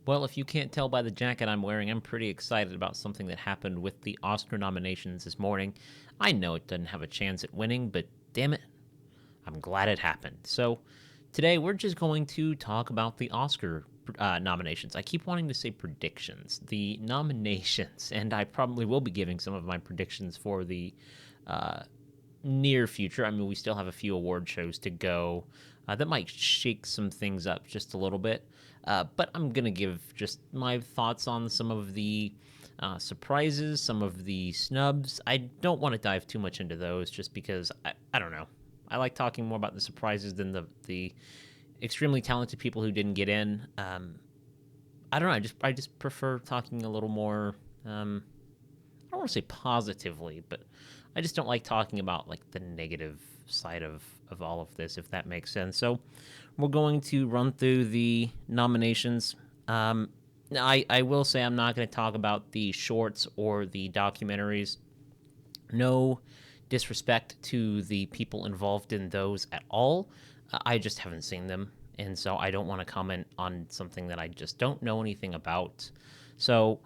Well, if you can't tell by the jacket I'm wearing, I'm pretty excited about something that happened with the Oscar nominations this morning. I know it doesn't have a chance at winning, but damn it, I'm glad it happened. So, today we're just going to talk about the Oscar nominations. I keep wanting to say predictions. The nominations, and I probably will be giving some of my predictions for the near future. I mean, we still have a few award shows to go that might shake some things up just a little bit. But I'm going to give just my thoughts on some of the surprises, some of the snubs. I don't want to dive too much into those just because I don't know. I like talking more about the surprises than the extremely talented people who didn't get in. I don't know. I just prefer talking a little more. I don't want to say positively, but I just don't like talking about like the negative side of all of this, if that makes sense. So we're going to run through the nominations. I will say I'm not going to talk about the shorts or the documentaries. No disrespect to the people involved in those at all. I just haven't seen them, and so I don't want to comment on something that I just don't know anything about. So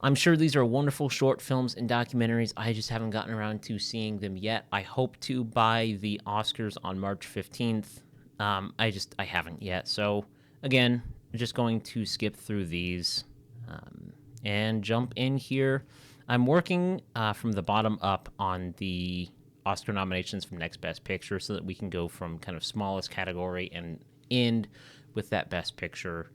I'm sure these are wonderful short films and documentaries. I just haven't gotten around to seeing them yet. I hope to by the Oscars on March 15th. I haven't yet. So again, I'm just going to skip through these and jump in here. I'm working from the bottom up on the Oscar nominations from Next Best Picture so that we can go from kind of smallest category and end with that Best Picture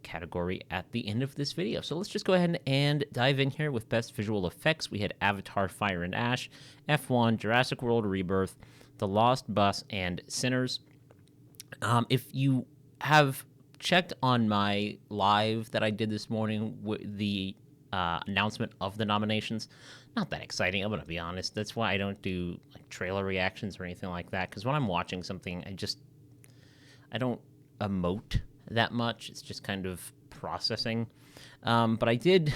category at the end of this video. So let's just go ahead and dive in here with Best Visual Effects. We had Avatar, Fire and Ash, F1, Jurassic World Rebirth, The Lost Bus, and Sinners. If you have checked on my live that I did this morning, the announcement of the nominations, not that exciting, I'm going to be honest. That's why I don't do like trailer reactions or anything like that, because when I'm watching something, I don't emote that much. It's just kind of processing. But I did,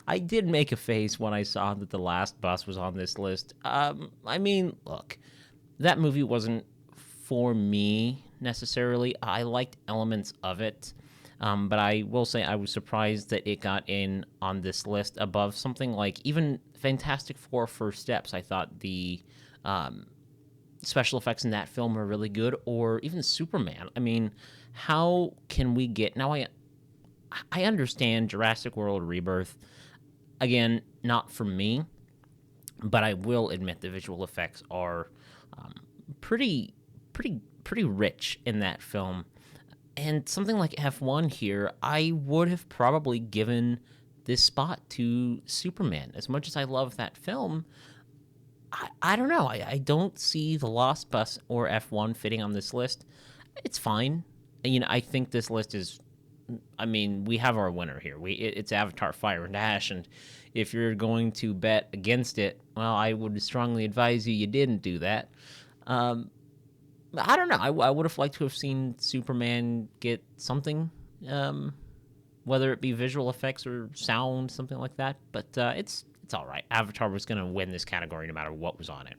I did make a face when I saw that The Last Bus was on this list. I mean, look, that movie wasn't for me necessarily. I liked elements of it. But I will say I was surprised that it got in on this list above something like even Fantastic Four First Steps. I thought the special effects in that film were really good, or even Superman. I mean, how can we get now? I understand Jurassic World Rebirth. Again, not for me, but I will admit the visual effects are pretty rich in that film. And something like F1 here, I would have probably given this spot to Superman. As much as I love that film, I don't know. I don't see The Lost Bus or F1 fitting on this list. It's fine. You know, I think this list is, I mean, we have our winner here. It's Avatar, Fire and Ash, and if you're going to bet against it, well, I would strongly advise you didn't do that. I don't know. I would have liked to have seen Superman get something, whether it be visual effects or sound, something like that. But it's all right. Avatar was going to win this category no matter what was on it.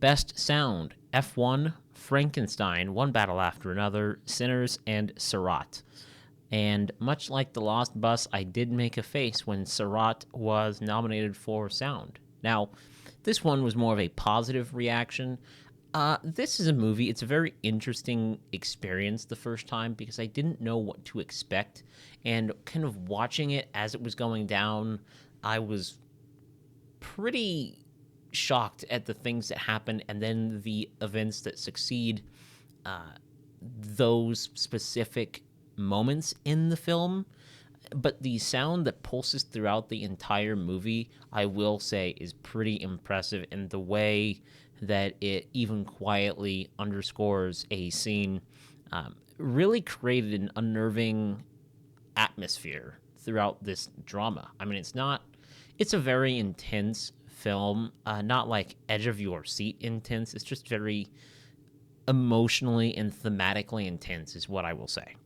Best Sound, F1, Frankenstein, One Battle After Another, Sinners, and Sirat. And much like The Lost Bus, I did make a face when Sirat was nominated for sound. Now, this one was more of a positive reaction. This is a movie. It's a very interesting experience the first time because I didn't know what to expect. And kind of watching it as it was going down, I was pretty shocked at the things that happen and then the events that succeed those specific moments in the film. But the sound that pulses throughout the entire movie, I will say, is pretty impressive in the way that it even quietly underscores a scene. Really created an unnerving atmosphere throughout this drama. I mean, it's a very intense film, not like edge of your seat intense. It's just very emotionally and thematically intense is what I will say.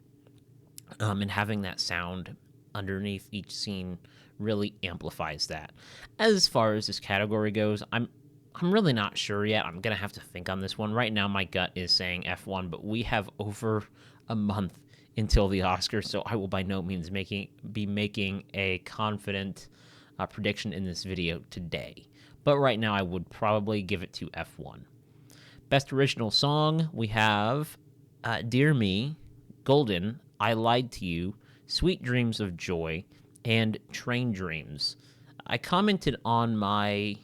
And having that sound underneath each scene really amplifies that. As far as this category goes, I'm really not sure yet. I'm going to have to think on this one. Right now, my gut is saying F1, but we have over a month until the Oscars, so I will by no means be making a confident prediction in this video today. But right now, I would probably give it to F1. Best Original Song, we have Dear Me, Golden, I Lied to You, Sweet Dreams of Joy, and Train Dreams. I commented on my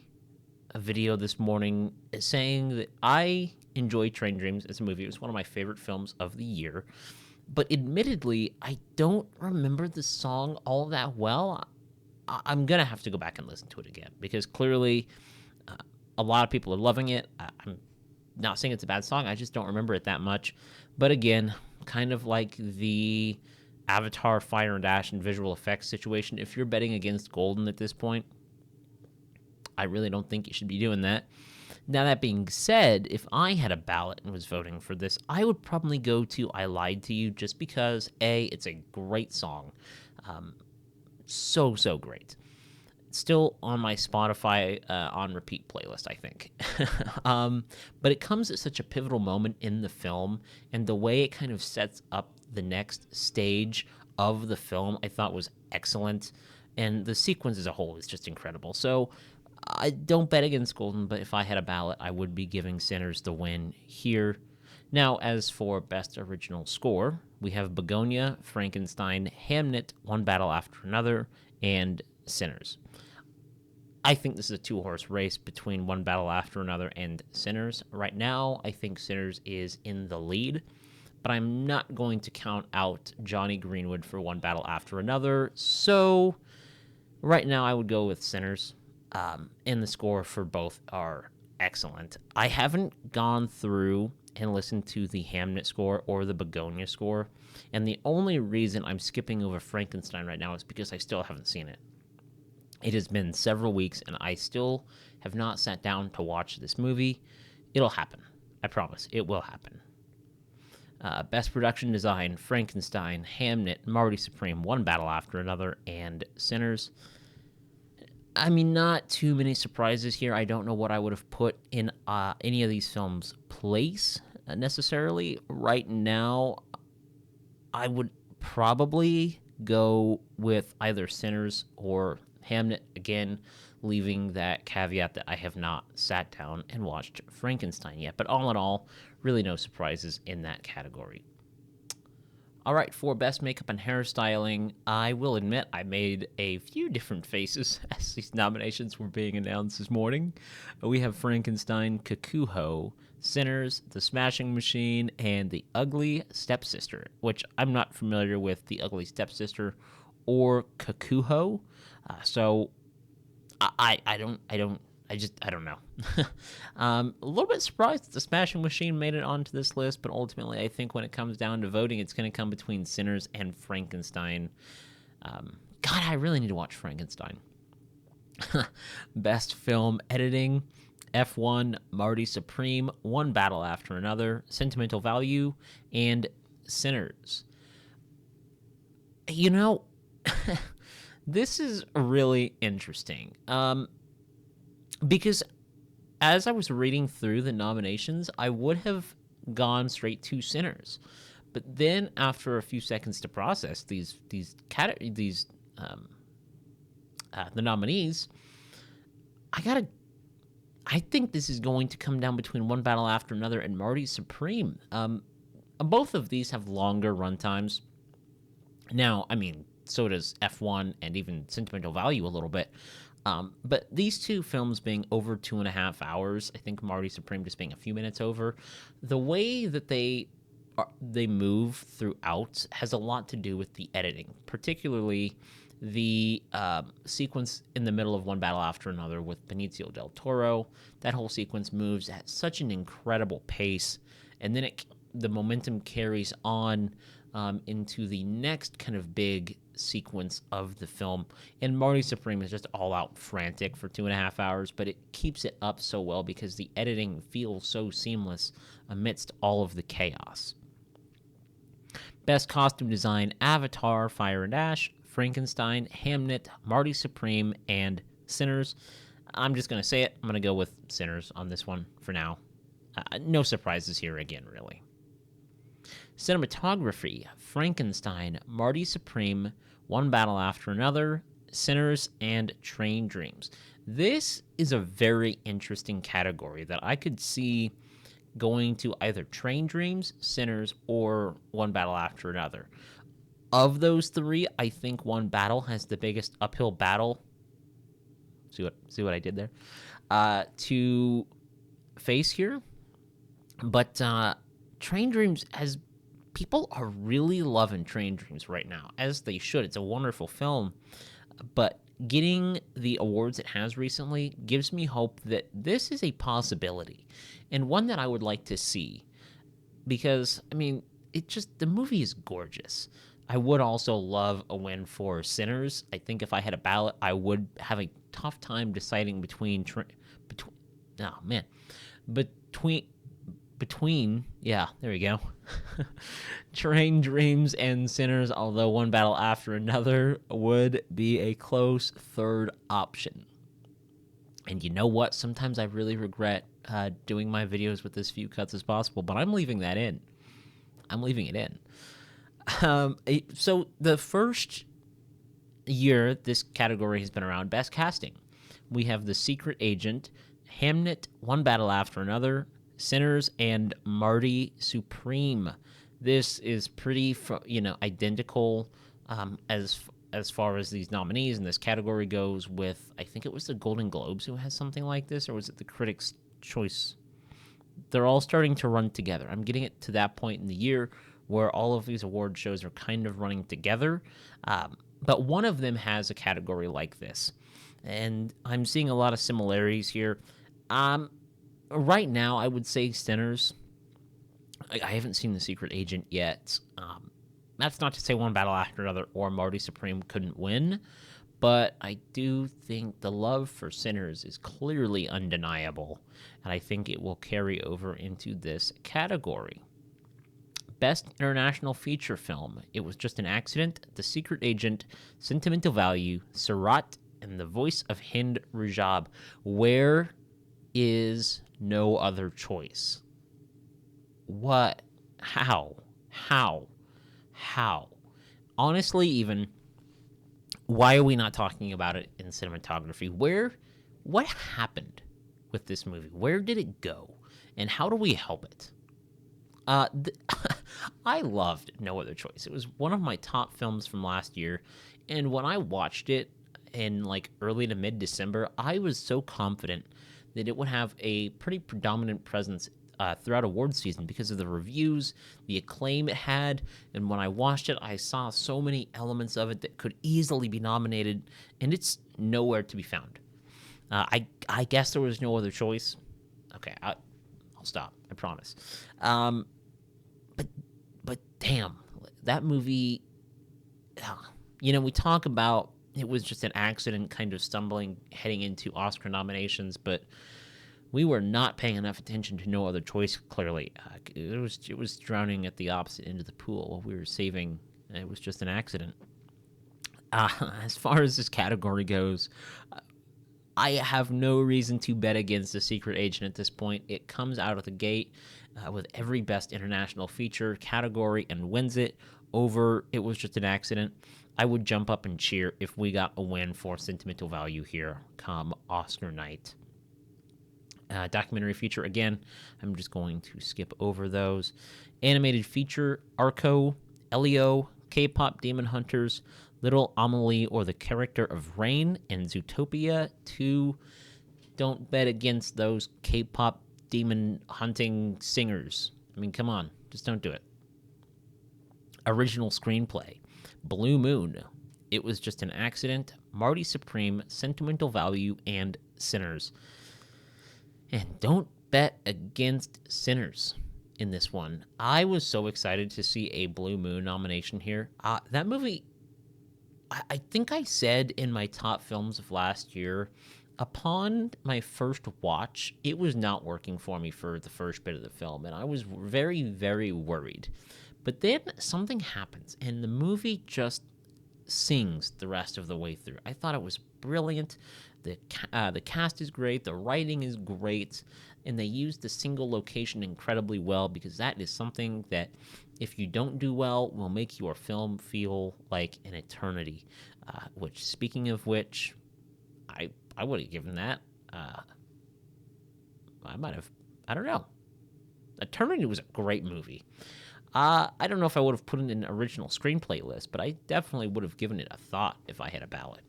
video this morning saying that I enjoy Train Dreams as a movie. It was one of my favorite films of the year. But admittedly, I don't remember the song all that well. I'm going to have to go back and listen to it again because clearly a lot of people are loving it. I'm not saying it's a bad song. I just don't remember it that much. But again, kind of like the Avatar, Fire and Ash, and visual effects situation, if you're betting against Golden at this point, I really don't think you should be doing that. Now, that being said, if I had a ballot and was voting for this, I would probably go to I Lied to You just because, A, it's a great song. So great. Still on my Spotify on repeat playlist, I think. But it comes at such a pivotal moment in the film, and the way it kind of sets up the next stage of the film, I thought was excellent. And the sequence as a whole is just incredible. So I don't bet against Golden, but if I had a ballot, I would be giving Sinners the win here. Now, as for Best Original Score, we have Begonia, Frankenstein, Hamnet, One Battle After Another, and Sinners. I think this is a two-horse race between One Battle After Another and Sinners. Right now, I think Sinners is in the lead, but I'm not going to count out Johnny Greenwood for One Battle After Another, so right now I would go with Sinners. And the score for both are excellent. I haven't gone through and listened to the Hamnet score or the Begonia score, and the only reason I'm skipping over Frankenstein right now is because I still haven't seen it. It has been several weeks, and I still have not sat down to watch this movie. It'll happen. I promise. It will happen. Best Production Design, Frankenstein, Hamnet, Marty Supreme, One Battle After Another, and Sinners. I mean, not too many surprises here. I don't know what I would have put in any of these films' place necessarily. Right now, I would probably go with either Sinners or Hamnet, again, leaving that caveat that I have not sat down and watched Frankenstein yet. But all in all, really no surprises in that category. All right, for Best Makeup and Hairstyling, I will admit I made a few different faces as these nominations were being announced this morning. We have Frankenstein, Kakuho, Sinners, The Smashing Machine, and The Ugly Stepsister, which I'm not familiar with The Ugly Stepsister or Kakuho, so I don't know. A little bit surprised that The Smashing Machine made it onto this list, but ultimately I think when it comes down to voting, it's going to come between Sinners and Frankenstein. God, I really need to watch Frankenstein. Best Film Editing, F1, Marty Supreme, One Battle After Another, Sentimental Value, and Sinners. You know, this is really interesting. Because as I was reading through the nominations, I would have gone straight to Sinners, but then after a few seconds to process the nominees, I think this is going to come down between One Battle After Another and Marty Supreme. Both of these have longer runtimes. Now, I mean, so does F1 and even Sentimental Value a little bit. But these two films being over 2.5 hours, I think Marty Supreme just being a few minutes over, the way that they move throughout has a lot to do with the editing, particularly the sequence in the middle of One Battle After Another with Benicio del Toro. That whole sequence moves at such an incredible pace, and then the momentum carries on into the next kind of big sequence of the film. And Marty Supreme is just all out frantic for 2.5 hours, but it keeps it up so well because the editing feels so seamless amidst all of the chaos. Best Costume Design, Avatar, Fire and Ash, Frankenstein, Hamnet, Marty Supreme, and Sinners. I'm just going to say it. I'm going to go with Sinners on this one for now. No surprises here again, really. Cinematography, Frankenstein, Marty Supreme, One Battle After Another, Sinners, and Train Dreams. This is a very interesting category that I could see going to either Train Dreams, Sinners, or One Battle After Another. Of those three, I think One Battle has the biggest uphill battle. See what I did there? To face here. But Train Dreams has people are really loving Train Dreams right now, as they should. It's a wonderful film, but getting the awards it has recently gives me hope that this is a possibility and one that I would like to see because, I mean, the movie is gorgeous. I would also love a win for Sinners. I think if I had a ballot, I would have a tough time deciding between yeah, there we go. Train Dreams and Sinners, although One Battle After Another would be a close third option. And you know what? Sometimes I really regret doing my videos with as few cuts as possible, but I'm leaving that in. I'm leaving it in. So the first year this category has been around, Best Casting. We have The Secret Agent, Hamnet, One Battle After Another, Sinners, and Marty Supreme. This is pretty, identical as far as these nominees in this category goes with, I think it was the Golden Globes who has something like this, or was it the Critics' Choice? They're all starting to run together. I'm getting it to that point in the year where all of these award shows are kind of running together, but one of them has a category like this, and I'm seeing a lot of similarities here. Right now, I would say Sinners. I haven't seen The Secret Agent yet. That's not to say One Battle After Another or Marty Supreme couldn't win, but I do think the love for Sinners is clearly undeniable, and I think it will carry over into this category. Best International Feature Film. It was just an accident. The Secret Agent, Sentimental Value, Surat, and The Voice of Hind Rajab. Where is No Other Choice? What? How? Honestly, even, why are we not talking about it in cinematography? What happened with this movie? Where did it go? And how do we help it? I loved No Other Choice. It was one of my top films from last year, and when I watched it in early to mid-December, I was so confident that it would have a pretty predominant presence throughout award season because of the reviews, the acclaim it had, and when I watched it, I saw so many elements of it that could easily be nominated, and it's nowhere to be found. I guess there was no other choice. Okay, I'll stop. I promise. But damn, that movie. We talk about it was just an accident, kind of stumbling, heading into Oscar nominations, but we were not paying enough attention to No Other Choice. Clearly, it was drowning at the opposite end of the pool while we were saving. It was just an accident. As far as this category goes, I have no reason to bet against The Secret Agent at this point. It comes out of the gate with every Best International Feature category and wins it over It Was Just an Accident. I would jump up and cheer if we got a win for Sentimental Value here come Oscar night. Documentary feature, again, I'm just going to skip over those. Animated feature, Arco, Elio, K-pop Demon Hunters, Little Amelie or the Character of Rain, and Zootopia 2. Don't bet against those K-pop demon hunting singers. I mean, come on, just don't do it. Original screenplay, Blue Moon, It Was Just an Accident, Marty Supreme, Sentimental Value, and Sinners. And don't bet against Sinners in this one. I was so excited to see a Blue Moon nomination here. That movie, I think I said in my top films of last year, upon my first watch, it was not working for me for the first bit of the film, and I was very, very worried. But then something happens, and the movie just sings the rest of the way through. I thought it was brilliant. The cast is great. The writing is great. And they used the single location incredibly well, because that is something that, if you don't do well, will make your film feel like an eternity. Which, speaking of which, I would have given that. I might have. I don't know. Eternity was a great movie. I don't know if I would have put it in an original screenplay list, but I definitely would have given it a thought if I had a ballot.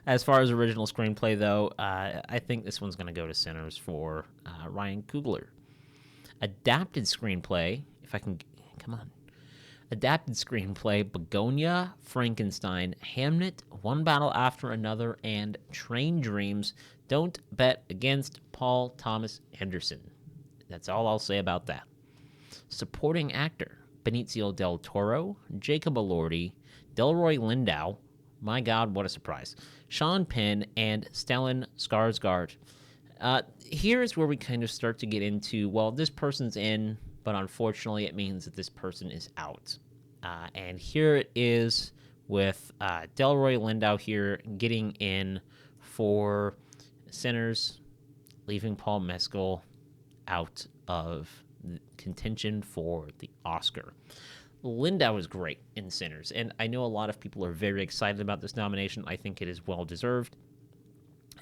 As far as original screenplay, though, I think this one's going to go to Sinners for Ryan Coogler. Adapted screenplay, if I can, come on. Adapted screenplay: Begonia, Frankenstein, Hamnet, One Battle After Another, and Train Dreams. Don't bet against Paul Thomas Anderson. That's all I'll say about that. Supporting actor: Benicio del Toro, Jacob Elordi, Delroy Lindo. My God, what a surprise. Sean Penn and Stellan Skarsgård. Here's where we kind of start to get into, well, this person's in, but unfortunately it means that this person is out. And here it is with Delroy Lindo here getting in for Sinners, leaving Paul Mescal out of contention for the Oscar. Lindo is great in Sinners, and I know a lot of people are very excited about this nomination. I think it is well-deserved.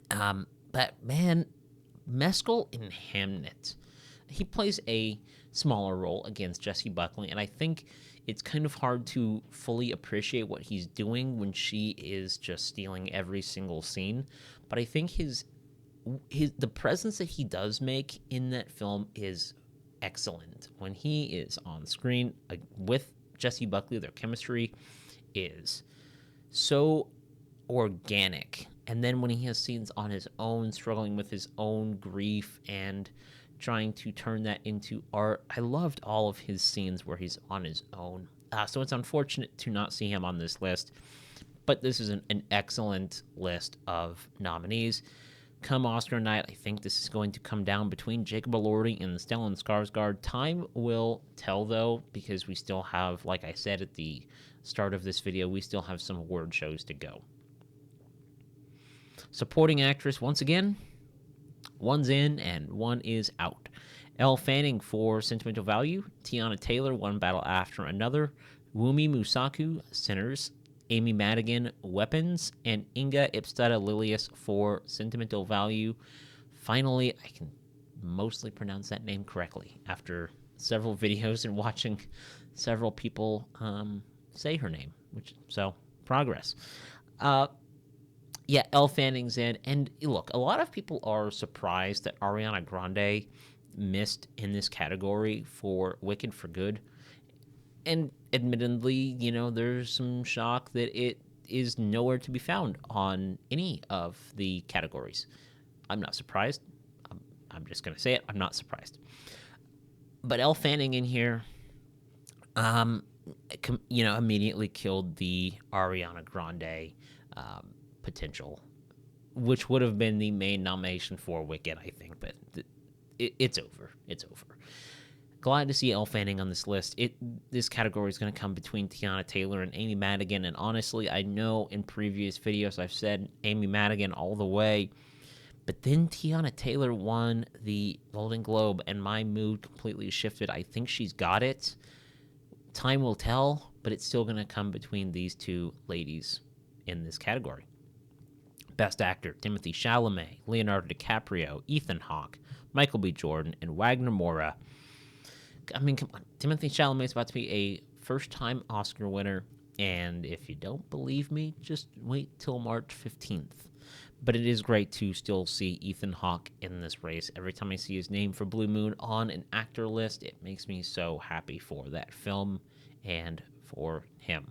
But, man, Mescal in Hamnet, he plays a smaller role against Jessie Buckley, and I think it's kind of hard to fully appreciate what he's doing when she is just stealing every single scene. But I think the presence that he does make in that film is excellent. When he is on screen with Jessie Buckley, their chemistry is so organic. And then when he has scenes on his own, struggling with his own grief and trying to turn that into art, I loved all of his scenes where he's on his own. So it's unfortunate to not see him on this list, but this is an excellent list of nominees. Come Oscar night, I think this is going to come down between Jacob Elordi and Stellan Skarsgård. Time will tell, though, because we still have, like I said at the start of this video, we still have some award shows to go. Supporting actress, once again, one's in and one is out. Elle Fanning for Sentimental Value, Tiana Taylor, One Battle After Another, Wumi Musaku, Sinners, Amy Madigan, Weapons, and Inga Ipstada Lilius for Sentimental Value. Finally, I can mostly pronounce that name correctly after several videos and watching several people say her name, so progress. Yeah, Elle Fanning's in, and look, a lot of people are surprised that Ariana Grande missed in this category for Wicked for Good. And admittedly, there's some shock that it is nowhere to be found on any of the categories. I'm not surprised. I'm just going to say it. I'm not surprised. But Elle Fanning in here, immediately killed the Ariana Grande potential, which would have been the main nomination for Wicked, I think. But it's over. It's over. Glad to see Elle Fanning on this list. This category is going to come between Tiana Taylor and Amy Madigan, and honestly, I know in previous videos I've said Amy Madigan all the way, but then Tiana Taylor won the Golden Globe, and my mood completely shifted. I think she's got it. Time will tell, but it's still going to come between these two ladies in this category. Best Actor: Timothée Chalamet, Leonardo DiCaprio, Ethan Hawke, Michael B. Jordan, and Wagner Moura. I mean, come on. Timothée Chalamet is about to be a first-time Oscar winner, and if you don't believe me, just wait till March 15th. But it is great to still see Ethan Hawke in this race. Every time I see his name for Blue Moon on an actor list, it makes me so happy for that film and for him.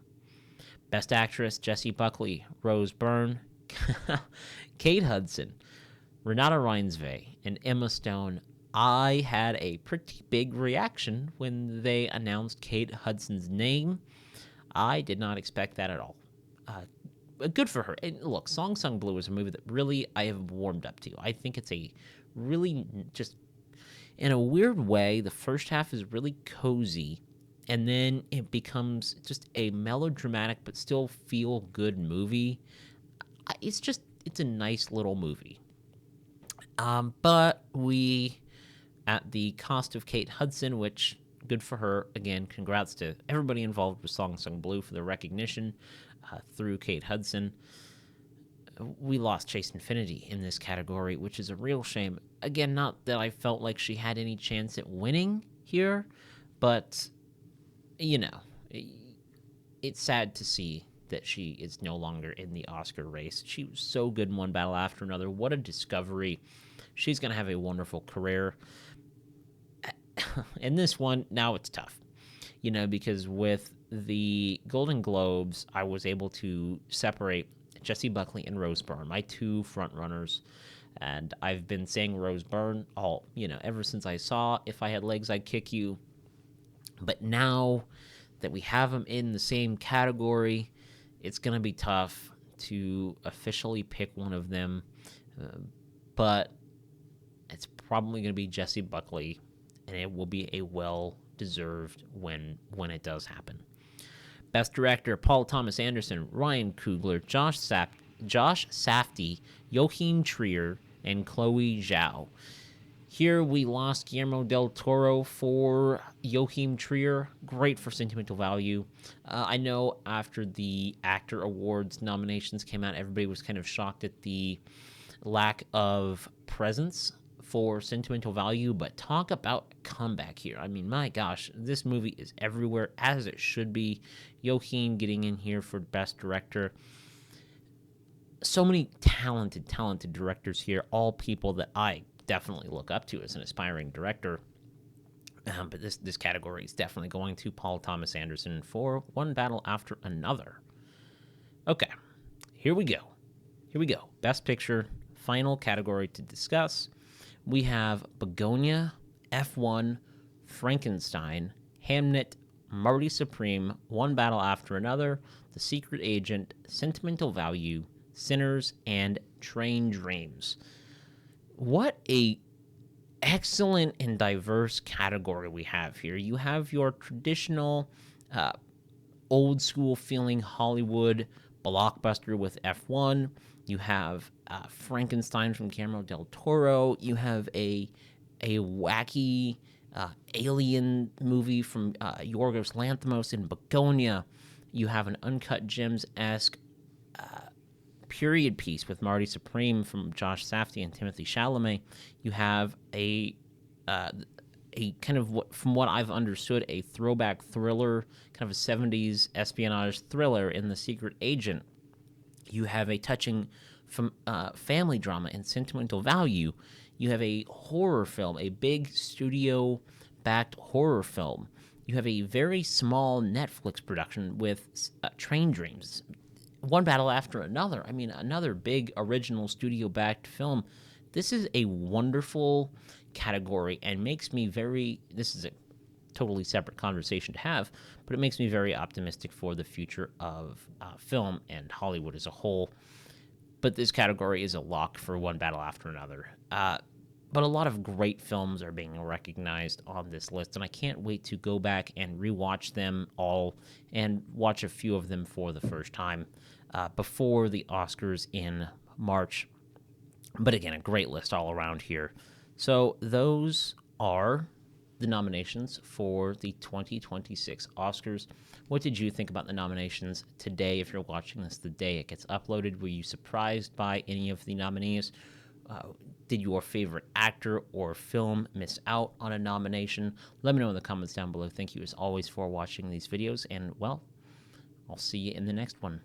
Best Actress: Jessie Buckley, Rose Byrne, Kate Hudson, Renata Reinsve, and Emma Stone. I had a pretty big reaction when they announced Kate Hudson's name. I did not expect that at all. Good for her. And look, Song Sung Blue is a movie that really I have warmed up to. I think it's a really, just in a weird way, the first half is really cozy, and then it becomes just a melodramatic but still feel good movie. It's a nice little movie. But we, at the cost of Kate Hudson, which good for her. Again, congrats to everybody involved with Song Sung Blue for the recognition through Kate Hudson. We lost Chase Infinity in this category, which is a real shame. Again, not that I felt like she had any chance at winning here, but, it's sad to see that she is no longer in the Oscar race. She was so good in One Battle After Another. What a discovery. She's going to have a wonderful career. In this one, now it's tough, because with the Golden Globes, I was able to separate Jessie Buckley and Rose Byrne, my two front runners. And I've been saying Rose Byrne ever since I saw If I Had Legs, I'd Kick You. But now that we have them in the same category, it's going to be tough to officially pick one of them. But it's probably going to be Jessie Buckley, and it will be a well-deserved win when it does happen. Best Director, Paul Thomas Anderson, Ryan Coogler, Josh Safdie, Joachim Trier, and Chloe Zhao. Here we lost Guillermo del Toro for Joachim Trier. Great for sentimental value. I know after the Actor Awards nominations came out, everybody was kind of shocked at the lack of presence for sentimental value, but talk about a comeback here. I mean, my gosh, this movie is everywhere, as it should be. Joachim getting in here for Best Director. So many talented directors here, all people that I definitely look up to as an aspiring director. But this category is definitely going to Paul Thomas Anderson for One Battle After Another. Okay, here we go. Best Picture, final category to discuss. We have Begonia, F1, Frankenstein, Hamnet, Marty Supreme, One Battle After Another, The Secret Agent, Sentimental Value, Sinners, and Train Dreams. What a excellent and diverse category we have here. You have your traditional old school feeling Hollywood blockbuster with F1. You have Frankenstein from Guillermo del Toro. You have a wacky alien movie from Yorgos Lanthimos in Begonia. You have an Uncut Gems-esque period piece with Marty Supreme from Josh Safdie and Timothée Chalamet. You have a kind of, from what I've understood, a throwback thriller, kind of a 70s espionage thriller in The Secret Agent. You have a touching family drama and sentimental value. You have a horror film, a big studio-backed horror film. You have a very small Netflix production with Train Dreams. One Battle After Another. I mean, another big original studio-backed film. This is a wonderful category and makes me this is a totally separate conversation to have, but it makes me very optimistic for the future of film and Hollywood as a whole. But this category is a lock for One Battle After Another. But a lot of great films are being recognized on this list, and I can't wait to go back and rewatch them all and watch a few of them for the first time before the Oscars in March. But again, a great list all around here. So those are the nominations for the 2026 Oscars. What did you think about the nominations today? If you're watching this the day it gets uploaded, were you surprised by any of the nominees? Did your favorite actor or film miss out on a nomination? Let me know in the comments down below. Thank you as always for watching these videos, and well, I'll see you in the next one.